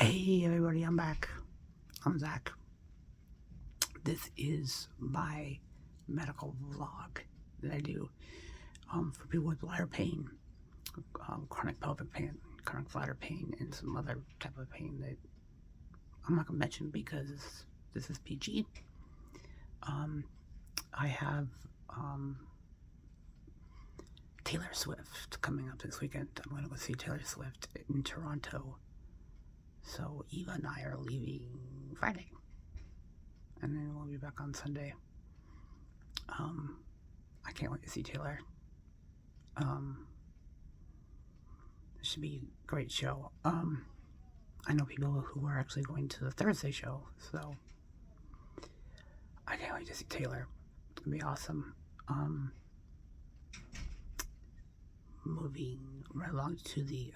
Hey everybody, I'm back. I'm Zach. This is my medical vlog that I do for people with bladder pain, chronic pelvic pain, chronic bladder pain, and some other type of pain that I'm not going to mention because this is PG. I have Taylor Swift coming up this weekend. I'm going to go see Taylor Swift in Toronto. So Eva and I are leaving Friday, and then we'll be back on Sunday. I can't wait to see Taylor. It should be a great show. I know people who are actually going to the Thursday show, so I can't wait to see Taylor. It's gonna be awesome. Moving right along to the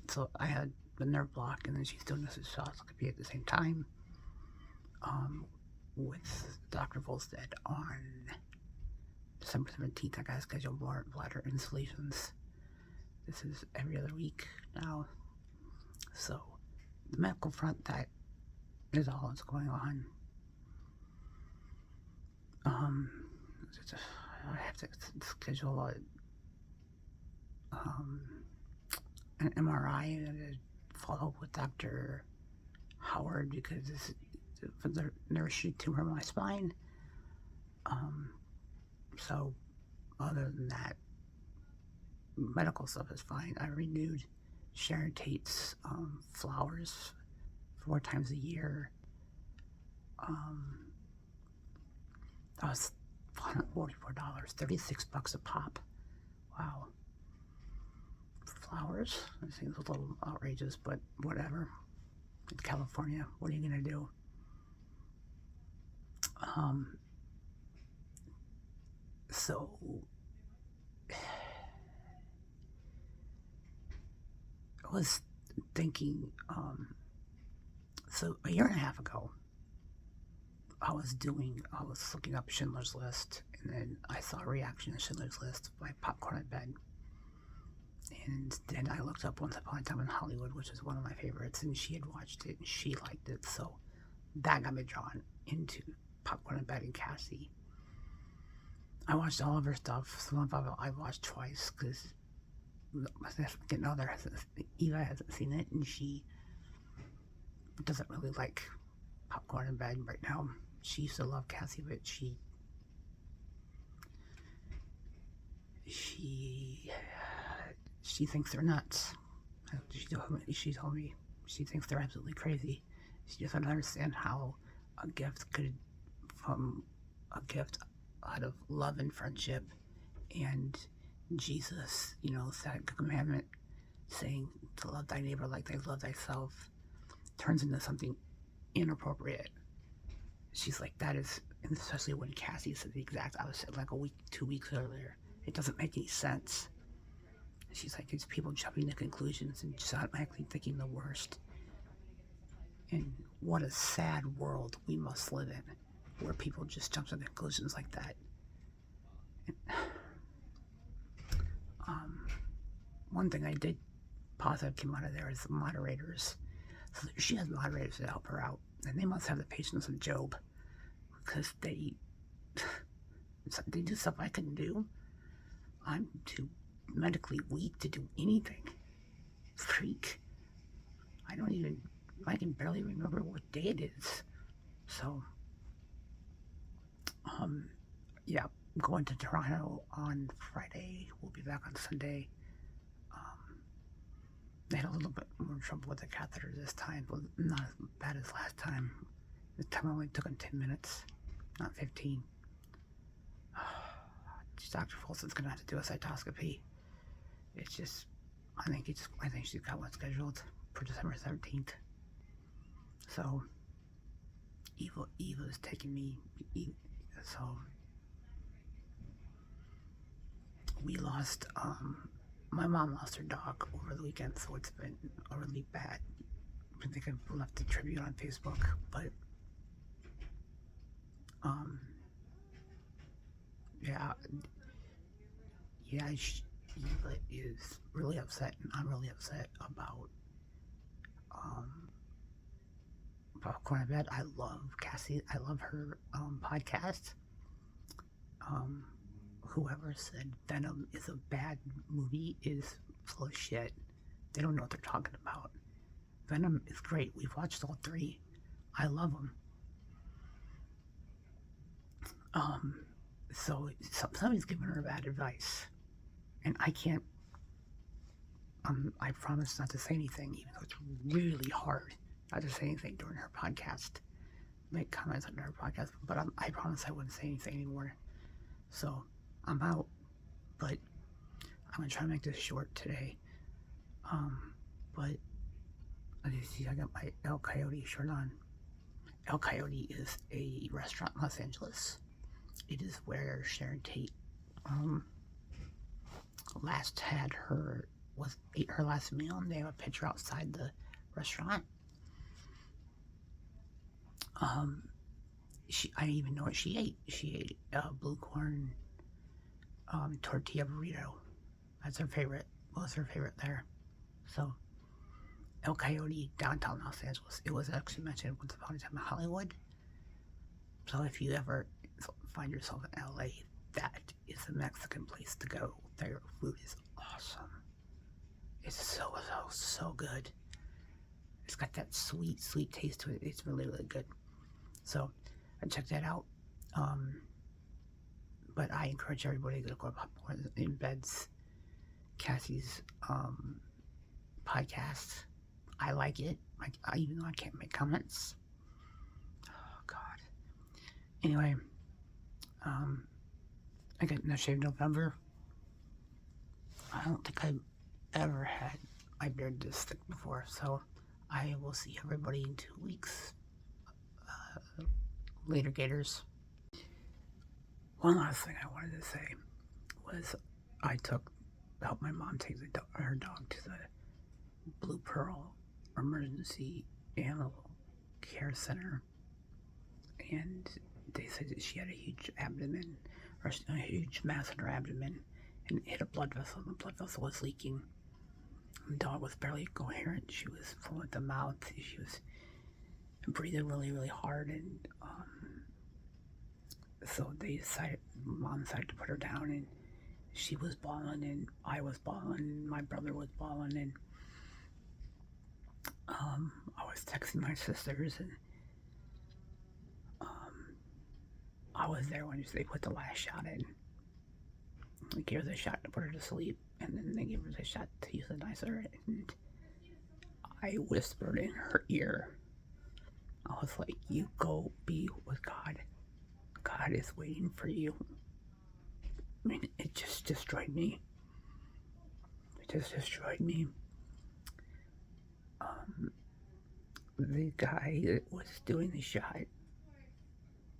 so I had the nerve block, and then she's doing this cystoscopy at the same time with Dr. Volstead on December 17th. I got scheduled bladder installations. This is every other week now. So the medical front, that is all that's going on. I have to schedule an MRI and a follow up with Dr. Howard because this is for the nourishing tumor in my spine. So other than that, medical stuff is fine. I renewed Sharon Tate's flowers 4 times a year. That was $44, 36 bucks a pop. Wow. Flowers, it seems a little outrageous, but whatever. In California, what are you gonna do? So I was thinking, so a year and a half ago, I was looking up Schindler's List, and then I saw a reaction to Schindler's List by Popcorn in Bed. And then I looked up Once Upon a Time in Hollywood, which is one of my favorites, and she had watched it and she liked it, so that got me drawn into Popcorn in Bed and Cassie. I watched all of her stuff. Some of it I watched twice because my significant other Eva hasn't seen it, and she doesn't really like Popcorn in Bed right now. She used to love Cassie, but she thinks they're nuts. She told me she thinks they're absolutely crazy. She doesn't understand how a gift out of love and friendship and Jesus, that commandment saying to love thy neighbor like thy love thyself, turns into something inappropriate. She's like, that is, and especially when Cassie said the exact opposite, like 2 weeks earlier. It doesn't make any sense. She's like, it's people jumping to conclusions and just automatically thinking the worst. And what a sad world we must live in, where people just jump to conclusions like that. One thing I did positive came out of there is the moderators. So she has moderators to help her out, and they must have the patience of Job, because they do stuff I couldn't do. I'm too medically weak to do anything. Freak. I can barely remember what day it is. So, yeah, I'm going to Toronto on Friday. We'll be back on Sunday. They had a little bit more trouble with the catheter this time, but not as bad as last time. This time only took them 10 minutes, not 15. Dr. Folson's gonna have to do a cytoscopy. It's just, I think she's got one scheduled for December 17th. So Eva's taking me. So we lost. My mom lost her dog over the weekend, so it's been really bad. I think I've left a tribute on Facebook, but Eva is really upset, and I'm really upset about Popcorn I Bet. I love Cassie. I love her podcast. Whoever said Venom is a bad movie is full of shit. They don't know what they're talking about. Venom is great. We've watched all three. I love them. So somebody's giving her bad advice, and I can't. I promise not to say anything, even though it's really hard not to say anything during her podcast. Make comments on her podcast, but I promise I wouldn't say anything anymore. So I'm out, but I'm gonna try to make this short today. But as you see, I got my El Coyote shirt on. El Coyote is a restaurant in Los Angeles. It is where Sharon Tate last ate her last meal, and they have a picture outside the restaurant. I didn't even know what she ate. She ate blue corn tortilla burrito. That's her favorite. Was her favorite there. So El Coyote, downtown Los Angeles. It was actually mentioned once upon a time in Hollywood. So if you ever find yourself in LA, that is a Mexican place to go. Their food is awesome. It's so good. It's got that sweet taste to it. It's really good. So I checked that out. But I encourage everybody to go to Popcorn in Bed's Cassie's podcast. I like it. Even though I can't make comments. Oh God. Anyway, I got No Shave November. I don't think I've ever had my beard this thick before, so I will see everybody in 2 weeks. Later, Gators. One last thing I wanted to say was I helped my mom take her dog to the Blue Pearl Emergency Animal Care Center, and they said that she had a huge abdomen, or a huge mass in her abdomen, and it hit a blood vessel, and the blood vessel was leaking. The dog was barely coherent. She was full at the mouth. She was breathing really hard, and so Mom decided to put her down, and she was bawling, and I was bawling, and my brother was bawling, and I was texting my sisters, and I was there when they put the last shot in. They gave her the shot to put her to sleep, and then they gave her the shot to euthanize her, and I whispered in her ear. I was like, you go be with God. God is waiting for you. I mean, it just destroyed me. It just destroyed me. The guy that was doing the shot,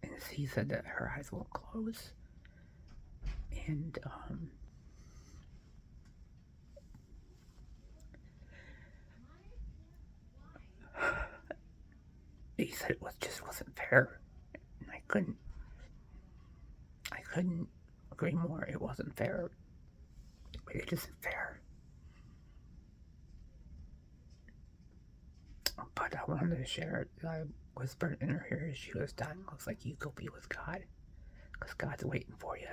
and he said that her eyes won't close. And, he said it just wasn't fair. And I couldn't agree more. It wasn't fair. It isn't fair. But I wanted to share it. I whispered in her ear as she was dying. I was like, you go be with God, because God's waiting for you.